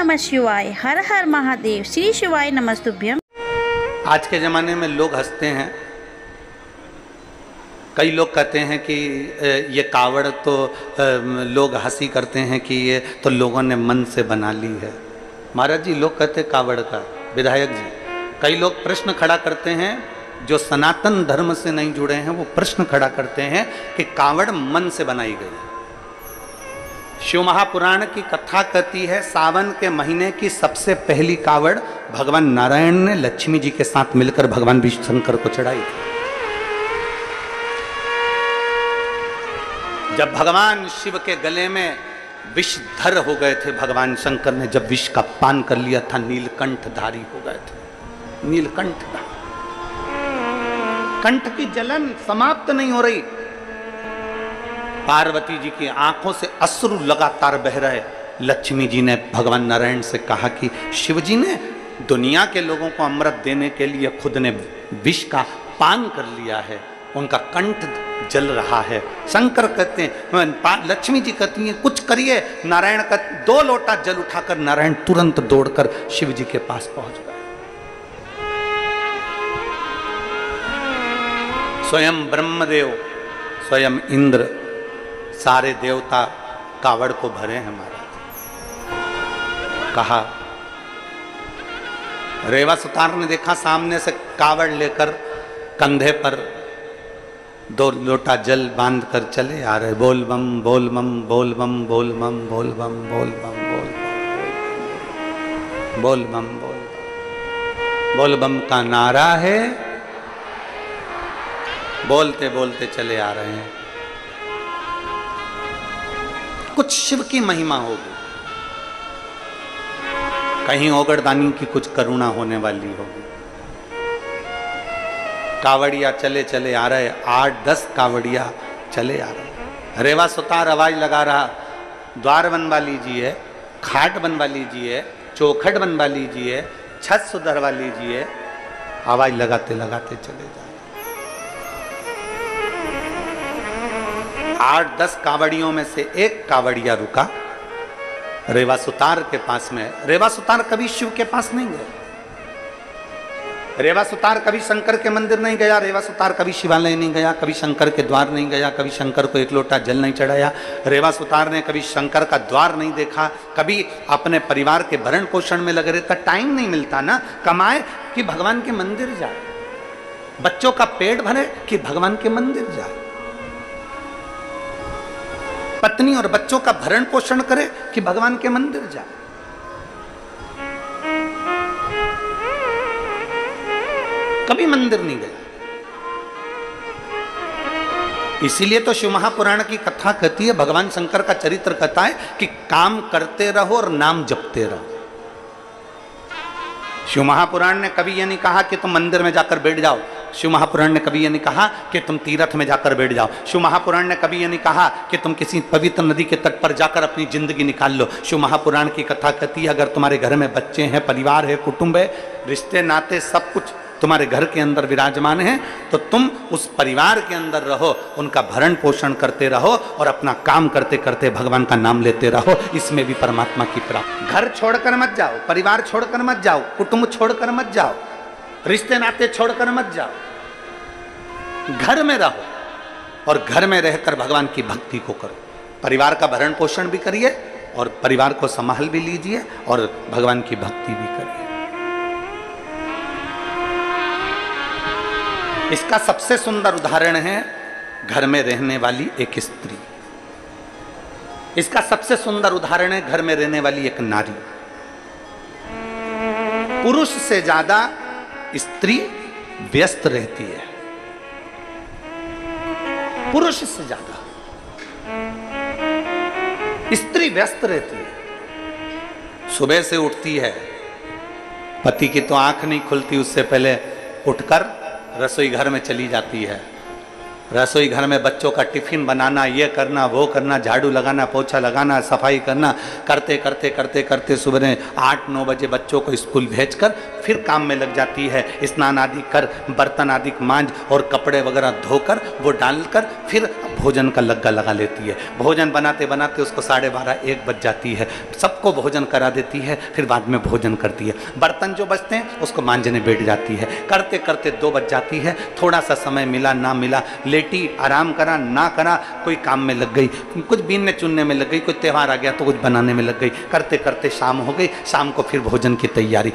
नमः शिवाय, हर हर महादेव, श्री शिवाय नमस्तुभ्यम। आज के ज़माने में लोग हंसते हैं। कई लोग कहते हैं कि ये कावड़ तो लोग हंसी करते हैं कि ये तो लोगों ने मन से बना ली है। महाराज जी, लोग कहते हैं कावड़ का। विधायक जी, कई लोग प्रश्न खड़ा करते हैं, जो सनातन धर्म से नहीं जुड़े हैं वो प्रश्न खड़ा करते हैं कि कावड़ मन से बनाई गई। शिव महापुराण की कथा कहती है, सावन के महीने की सबसे पहली कावड़ भगवान नारायण ने लक्ष्मी जी के साथ मिलकर भगवान विष्णु शंकर को चढ़ाई थी। जब भगवान शिव के गले में विषधर हो गए थे, भगवान शंकर ने जब विष का पान कर लिया था, नीलकंठधारी हो गए थे। नीलकंठ, कंठ की जलन समाप्त नहीं हो रही। पार्वती जी की आंखों से अश्रु लगातार बह रहे। लक्ष्मी जी ने भगवान नारायण से कहा कि शिव जी ने दुनिया के लोगों को अमृत देने के लिए खुद ने विष का पान कर लिया है, उनका कंठ जल रहा है। शंकर कहते हैं, लक्ष्मी जी कहती हैं कुछ करिए। नारायण का 2 लोटा जल उठाकर नारायण तुरंत दौड़कर शिव जी के पास पहुंच गए। स्वयं ब्रह्मदेव, स्वयं इंद्र, सारे देवता कावड़ को भरे हैं महाराज। कहा, रेवा सुतार ने देखा सामने से कावड़ लेकर कंधे पर 2 लोटा जल बांध कर चले आ रहे। बोल बम बोल बम बोल बम बोल बम बोल बम बोल बम बोल बम बोल बम बोल बम का नारा है। बोलते बोलते चले आ रहे हैं। कुछ शिव की महिमा होगी, कहीं ओगरदानी की कुछ करुणा होने वाली होगी। कावड़िया चले चले आ रहे, 8-10 कावड़िया चले आ रहे। रेवा सुतार आवाज लगा रहा, द्वार बनवा लीजिए, खाट बनवा लीजिए, चौखट बनवा लीजिए, छत सुधरवा लीजिए। आवाज लगाते लगाते चले जा। 8-10 कावड़ियों में से एक कावड़िया रुका रेवा सुतार के पास में। रेवा सुतार कभी शिव के पास नहीं गए, रेवा सुतार कभी शंकर के मंदिर नहीं गया, रेवा सुतार कभी शिवालय नहीं गया, कभी शंकर के द्वार नहीं गया, कभी शंकर को 1 लोटा जल नहीं चढ़ाया। रेवा सुतार ने कभी शंकर का द्वार नहीं देखा, कभी अपने परिवार के भरण पोषण में लगे रहता। टाइम नहीं मिलता ना, कमाए कि भगवान के मंदिर जाए, बच्चों का पेट भरे कि भगवान के मंदिर जाए, पत्नी और बच्चों का भरण पोषण करे कि भगवान के मंदिर जाए। कभी मंदिर नहीं गए। इसीलिए तो शिव महापुराण की कथा कहती है, भगवान शंकर का चरित्र कहता है कि काम करते रहो और नाम जपते रहो। शिव महापुराण ने कभी यह नहीं कहा कि तुम मंदिर में जाकर बैठ जाओ। शिव महापुराण ने कभी यह नहीं कहा कि तुम तीर्थ में जाकर बैठ जाओ। शिव महापुराण ने कभी यह नहीं कहा कि तुम किसी पवित्र नदी के तट पर जाकर अपनी जिंदगी निकाल लो। शिव महापुराण की कथा कहती है, अगर तुम्हारे घर में बच्चे हैं, परिवार है, कुटुंब है, रिश्ते नाते सब कुछ तुम्हारे घर के अंदर विराजमान है, तो तुम उस परिवार के अंदर रहो, उनका भरण पोषण करते रहो और अपना काम करते करते भगवान का नाम लेते रहो। इसमें भी परमात्मा की प्राप्ति। घर छोड़कर मत जाओ, परिवार छोड़कर मत जाओ, कुटुंब छोड़कर मत जाओ, रिश्ते नाते छोड़कर मत जाओ, घर में रहो और घर में रहकर भगवान की भक्ति को करो। परिवार का भरण पोषण भी करिए और परिवार को संभाल भी लीजिए और भगवान की भक्ति भी करिए। इसका सबसे सुंदर उदाहरण है घर में रहने वाली एक स्त्री। इसका सबसे सुंदर उदाहरण है घर में रहने वाली एक नारी। पुरुष से ज्यादा स्त्री व्यस्त रहती है, पुरुष से ज्यादा स्त्री व्यस्त रहती है। सुबह से उठती है, पति की तो आंख नहीं खुलती, उससे पहले उठकर रसोई घर में चली जाती है। रसोई घर में बच्चों का टिफिन बनाना, ये करना, वो करना, झाड़ू लगाना, पोछा लगाना, सफाई करना, करते करते करते करते सुबह 8-9 बजे बच्चों को स्कूल भेजकर फिर काम में लग जाती है। स्नान आदि कर, बर्तन आदि मांज और कपड़े वगैरह धोकर वो डालकर फिर भोजन का लग्गा लगा लेती है। भोजन बनाते बनाते उसको 12:30-1 बज जाती है। सबको भोजन करा देती है, फिर बाद में भोजन करती है। बर्तन जो बचते हैं उसको मांजने बैठ जाती है। करते करते 2 बज जाती है। थोड़ा सा समय मिला ना मिला, लेटी, आराम करा ना करा, कोई काम में लग गई, कुछ बीनने चुनने में लग गई, कोई त्यौहार आ गया तो कुछ बनाने में लग गई। करते करते शाम हो गई। शाम को फिर भोजन की तैयारी।